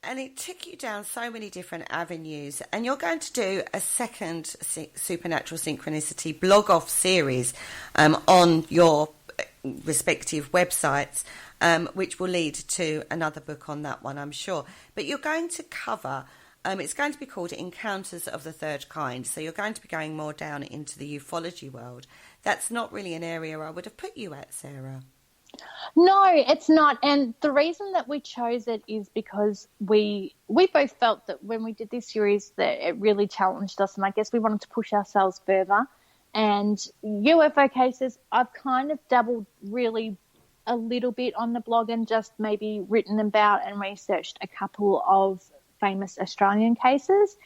And it took you down so many different avenues, and you're going to do a second Supernatural Synchronicity blog-off series on your respective websites, which will lead to another book on that one, I'm sure. But you're going to cover, it's going to be called Encounters of the Third Kind. So you're going to be going more down into the ufology world. That's not really an area I would have put you at, Sarah. No, it's not. And the reason that we chose it is because we both felt that when we did this series that it really challenged us, and I guess we wanted to push ourselves further. And UFO cases, I've kind of dabbled really a little bit on the blog and just maybe written about and researched a couple of famous Australian cases.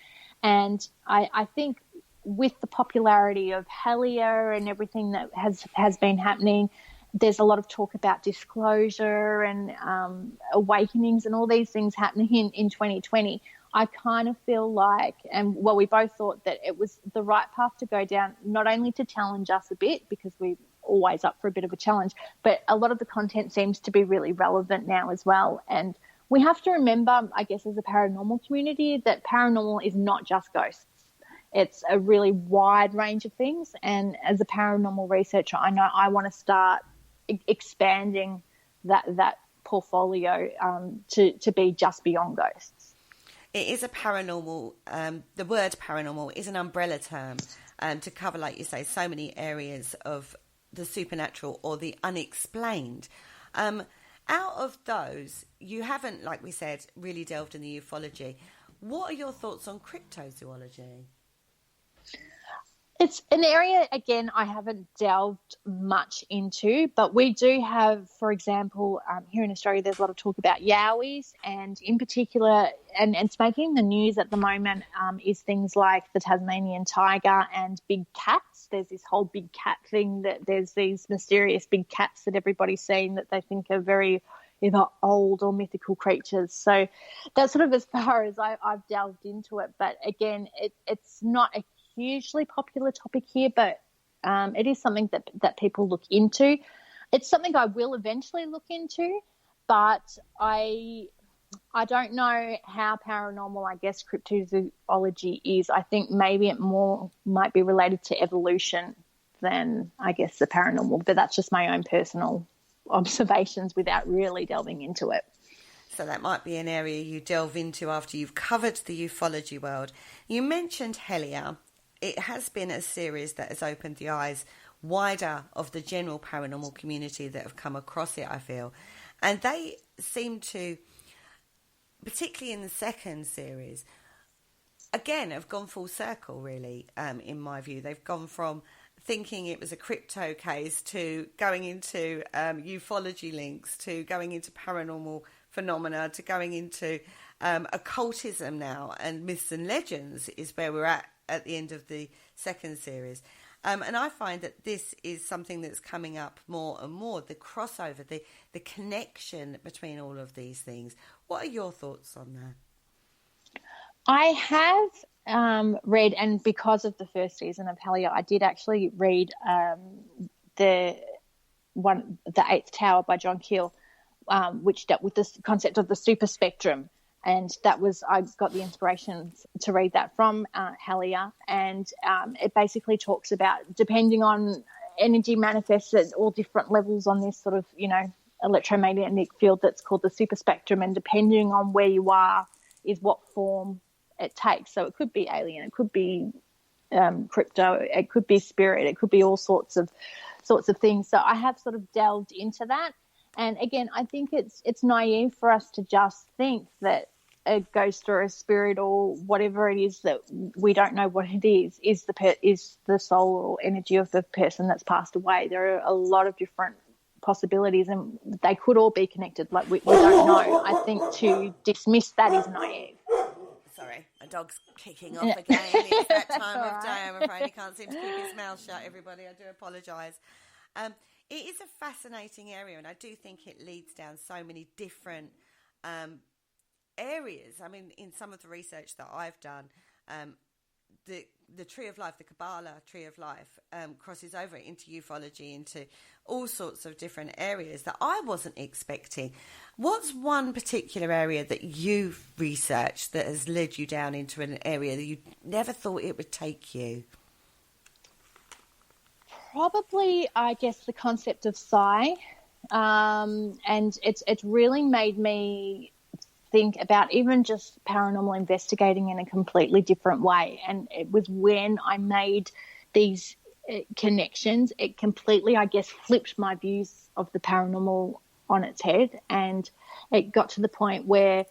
And I think with the popularity of Hellier and everything that has been happening, there's a lot of talk about disclosure and awakenings and all these things happening in 2020. I kind of feel like, we both thought that it was the right path to go down, not only to challenge us a bit, because we're always up for a bit of a challenge, but a lot of the content seems to be really relevant now as well. And we have to remember, I guess, as a paranormal community, that paranormal is not just ghosts. It's a really wide range of things. And as a paranormal researcher, I know I want to start expanding that portfolio to be just beyond ghosts. It is a paranormal, the word paranormal is an umbrella term to cover, like you say, so many areas of the supernatural or the unexplained. Out of those, you haven't, like we said, really delved in the ufology. What are your thoughts on cryptozoology? It's an area, again, I haven't delved much into, but we do have, for example, here in Australia, there's a lot of talk about yowies, and in particular, and it's making the news at the moment, is things like the Tasmanian tiger and big cats. There's this whole big cat thing, that there's these mysterious big cats that everybody's seen that they think are very either old or mythical creatures. So that's sort of as far as I've delved into it. But again, it's not a hugely popular topic here, but it is something that people look into. It's something I will eventually look into, but I don't know how paranormal, I guess, cryptozoology is. I think maybe it more might be related to evolution than, I guess, the paranormal, but that's just my own personal observations without really delving into it. So that might be an area you delve into after you've covered the ufology world. You mentioned Helia. It has been a series that has opened the eyes wider of the general paranormal community that have come across it, I feel. And they seem to, particularly in the second series, again, have gone full circle, really, in my view. They've gone from thinking it was a crypto case to going into ufology links, to going into paranormal phenomena, to going into occultism now, and myths and legends is where we're at the end of the second series. And I find that this is something that's coming up more and more, the crossover, the connection between all of these things. What are your thoughts on that? I have read, and because of the first season of Helia, I did actually read the Eighth Tower by John Keel, which dealt with the concept of the super spectrum. And that was, I got the inspiration to read that from Helia. And it basically talks about, depending on energy manifests at all different levels on this sort of, electromagnetic field that's called the super spectrum. And depending on where you are is what form it takes. So it could be alien, it could be crypto, it could be spirit, it could be all sorts of things. So I have sort of delved into that. And again, I think it's naive for us to just think that a ghost or a spirit or whatever it is that we don't know what it is the soul or energy of the person that's passed away. There are a lot of different possibilities, and they could all be connected. Like we don't know. I think to dismiss that is naive. Sorry, my dog's kicking off again. It's that time of day. I'm afraid he can't seem to keep his mouth shut. Everybody, I do apologise. It is a fascinating area, and I do think it leads down so many different areas. I mean, in some of the research that I've done, the Tree of Life, the Kabbalah Tree of Life, crosses over into ufology, into all sorts of different areas that I wasn't expecting. What's one particular area that you've researched that has led you down into an area that you never thought it would take you? Probably, I guess, the concept of psi, and it's really made me think about even just paranormal investigating in a completely different way. And it was when I made these connections, it completely, I guess, flipped my views of the paranormal on its head, and it got to the point where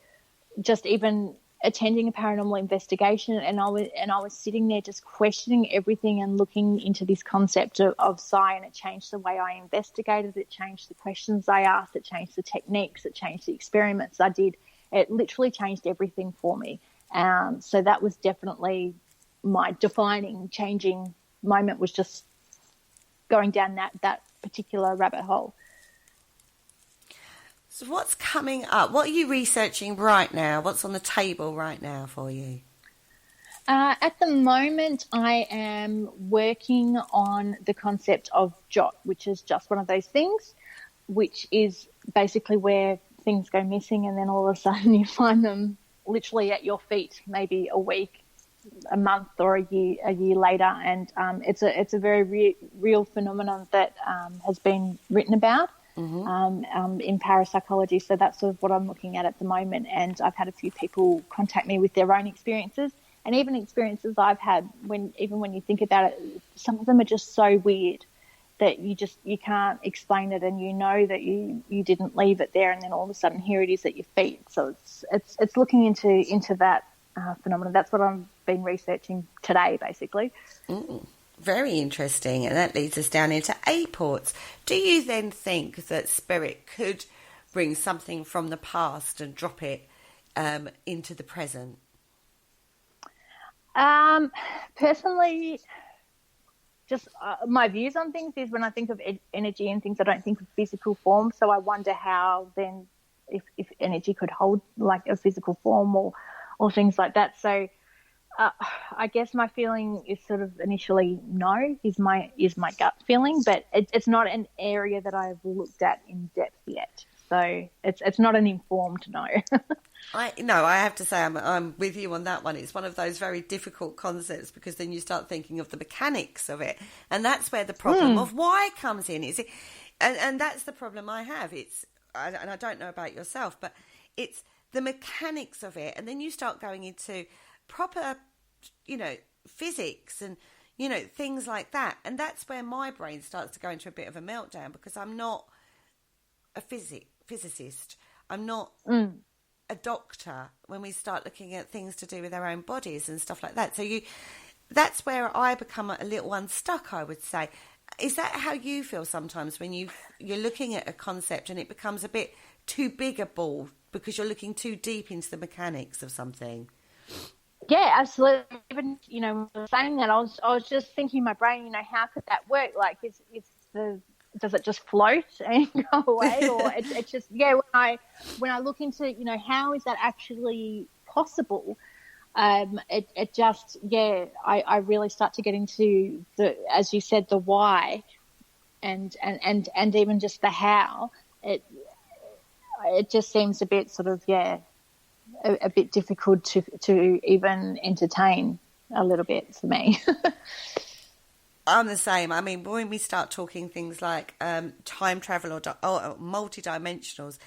just even attending a paranormal investigation, and I was sitting there just questioning everything and looking into this concept of psi, and it changed the way I investigated, it changed the questions I asked, it changed the techniques, it changed the experiments I did. It literally changed everything for me. So that was definitely my defining, changing moment, was just going down that particular rabbit hole. So what's coming up? What are you researching right now? What's on the table right now for you? At the moment, I am working on the concept of jot, which is just one of those things, which is basically where things go missing and then all of a sudden you find them literally at your feet, maybe a week a month or a year later, and it's a very real phenomenon that has been written about in parapsychology. So that's sort of what I'm looking at the moment, and I've had a few people contact me with their own experiences, and even experiences I've had when you think about it, some of them are just so weird that you can't explain it, and you know that you didn't leave it there, and then all of a sudden here it is at your feet. So it's looking into that phenomenon. That's what I've been researching today, basically. Very interesting, and that leads us down into airports. Do you then think that spirit could bring something from the past and drop it into the present? Personally, just my views on things is when I think of energy and things, I don't think of physical form. So I wonder how then if energy could hold like a physical form or things like that. So I guess my feeling is sort of initially no, is my gut feeling, but it's not an area that I've looked at in depth yet. So it's not an informed no. I have to say I'm with you on that one. It's one of those very difficult concepts because then you start thinking of the mechanics of it, and that's where the problem of why comes in. Is it? And that's the problem I have. And I don't know about yourself, but it's the mechanics of it, and then you start going into proper, physics and things like that, and that's where my brain starts to go into a bit of a meltdown because I'm not a physicist. I'm not a doctor when we start looking at things to do with our own bodies and stuff like that. So that's where I become a little unstuck, I would say. Is that how you feel sometimes when you're looking at a concept and it becomes a bit too big a ball because you're looking too deep into the mechanics of something? Yeah, absolutely. Even, saying that, I was just thinking in my brain, how could that work? Like, does it just float and go away, or it's just when I look into how is that actually possible, it just I really start to get into as you said, the why and even just the how. It just seems a bit sort of a bit difficult to even entertain a little bit for me. I'm the same. I mean, when we start talking things like time travel or multidimensionals,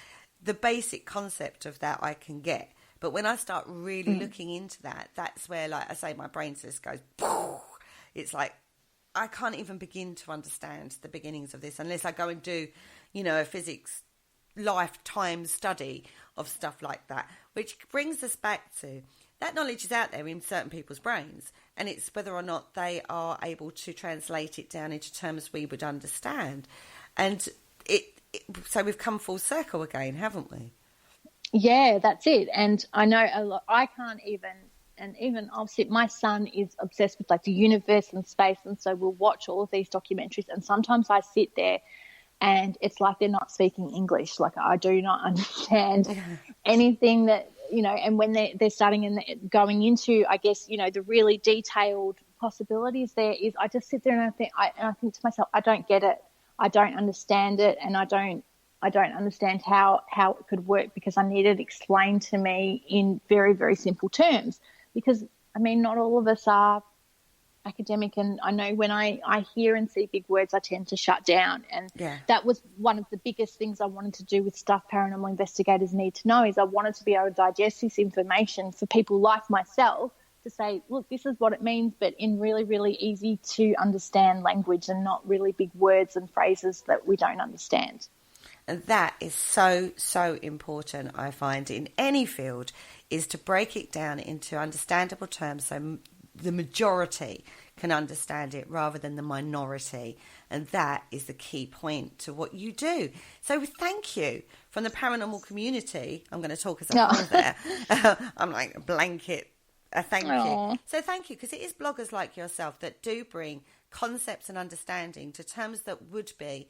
the basic concept of that I can get. But when I start really looking into that, that's where, like I say, my brain just goes, it's like I can't even begin to understand the beginnings of this unless I go and do, a physics lifetime study of stuff like that, which brings us back to that knowledge is out there in certain people's brains, and it's whether or not they are able to translate it down into terms we would understand. And so we've come full circle again, haven't we? Yeah, that's it. And I know a lot. I can't even obviously my son is obsessed with like the universe and space, and so we'll watch all of these documentaries, and sometimes I sit there and it's like they're not speaking English. Like I do not understand anything that, and when they're starting and going into, I guess, the really detailed possibilities there is, I just sit there and I think to myself, I don't get it. I don't understand it. And I don't understand how it could work, because I need it explained to me in very, very simple terms, because not all of us are academic, and I know when I hear and see big words I tend to shut down, and that was one of the biggest things I wanted to do with Stuff Paranormal Investigators Need to Know, is I wanted to be able to digest this information for people like myself to say, look, this is what it means, but in really, really easy to understand language and not really big words and phrases that we don't understand. And that is so, so important, I find, in any field, is to break it down into understandable terms so the majority can understand it rather than the minority. And that is the key point to what you do. So thank you from the paranormal community. I'm going to talk as a whole there. I'm like a blanket. Thank you. So thank you, because it is bloggers like yourself that do bring concepts and understanding to terms that would be,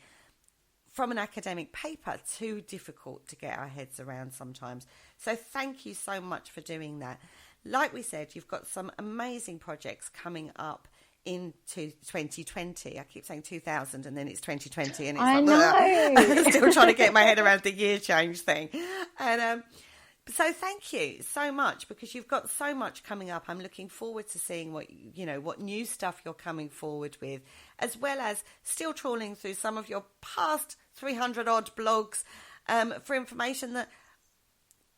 from an academic paper, too difficult to get our heads around sometimes. So thank you so much for doing that. Like we said, you've got some amazing projects coming up into 2020. I keep saying 2000 and then it's 2020 and it's I'm still trying to get my head around the year change thing. And So thank you so much, because you've got so much coming up. I'm looking forward to seeing what new stuff you're coming forward with, as well as still trawling through some of your past 300 odd blogs for information that,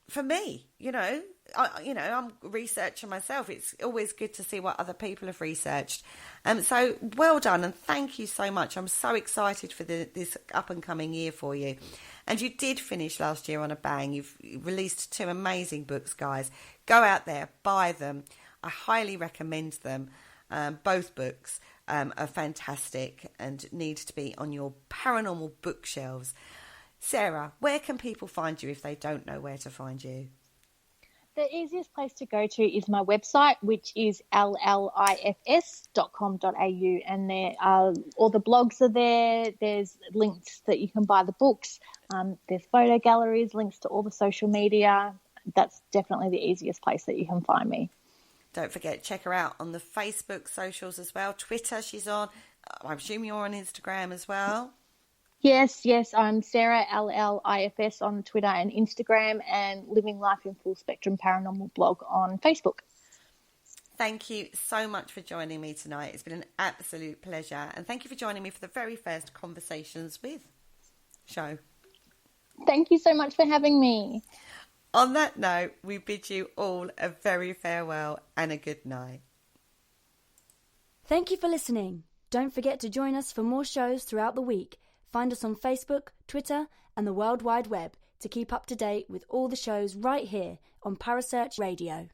for me, I'm a researcher myself. It's always good to see what other people have researched. So well done, and thank you so much. I'm so excited for this up and coming year for you. And you did finish last year on a bang. You've released 2 amazing books, guys. Go out there, buy them. I highly recommend them. Both books are fantastic and need to be on your paranormal bookshelves. Sarah, where can people find you if they don't know where to find you? The easiest place to go to is my website, which is llifs.com.au, and there are all the blogs are there. There's links that you can buy the books. There's photo galleries, links to all the social media. That's definitely the easiest place that you can find me. Don't forget, check her out on the Facebook socials as well. Twitter, she's on. I'm assuming you're on Instagram as well. Yes, I'm Sarah, LLIFS on Twitter and Instagram, and Living Life in Full Spectrum Paranormal blog on Facebook. Thank you so much for joining me tonight. It's been an absolute pleasure. And thank you for joining me for the very first Conversations With show. Thank you so much for having me. On that note, we bid you all a very farewell and a good night. Thank you for listening. Don't forget to join us for more shows throughout the week. Find us on Facebook, Twitter, and the World Wide Web to keep up to date with all the shows right here on Parasearch Radio.